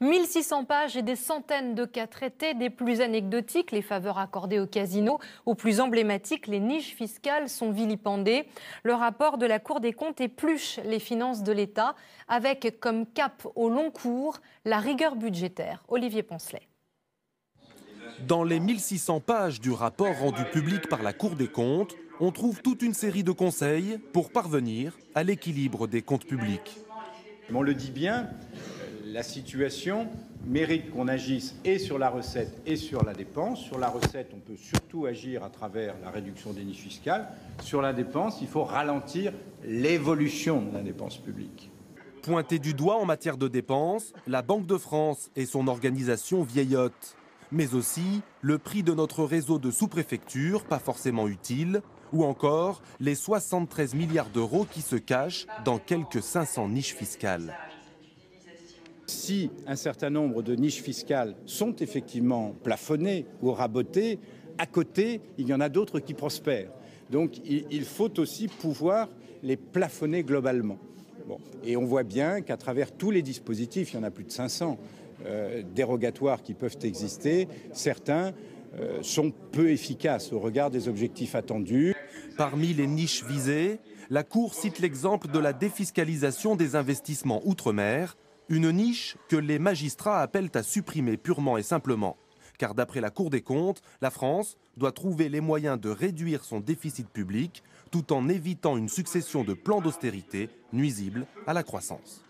1600 pages et des centaines de cas traités, des plus anecdotiques, les faveurs accordées au casino, aux plus emblématiques, les niches fiscales sont vilipendées. Le rapport de la Cour des comptes épluche les finances de l'État avec comme cap au long cours la rigueur budgétaire. Olivier Poncelet. Dans les 1600 pages du rapport rendu public par la Cour des comptes, on trouve toute une série de conseils pour parvenir à l'équilibre des comptes publics. On le dit bien, la situation mérite qu'on agisse et sur la recette et sur la dépense. Sur la recette, on peut surtout agir à travers la réduction des niches fiscales. Sur la dépense, il faut ralentir l'évolution de la dépense publique. Pointé du doigt en matière de dépenses, la Banque de France et son organisation vieillotte. Mais aussi le prix de notre réseau de sous-préfectures, pas forcément utile, ou encore les 73 milliards d'euros qui se cachent dans quelques 500 niches fiscales. Si un certain nombre de niches fiscales sont effectivement plafonnées ou rabotées, à côté, il y en a d'autres qui prospèrent. Donc il faut aussi pouvoir les plafonner globalement. Bon. Et on voit bien qu'à travers tous les dispositifs, il y en a plus de 500 dérogatoires qui peuvent exister, certains sont peu efficaces au regard des objectifs attendus. Parmi les niches visées, la Cour cite l'exemple de la défiscalisation des investissements outre-mer, une niche que les magistrats appellent à supprimer purement et simplement. Car d'après la Cour des comptes, la France doit trouver les moyens de réduire son déficit public tout en évitant une succession de plans d'austérité nuisibles à la croissance.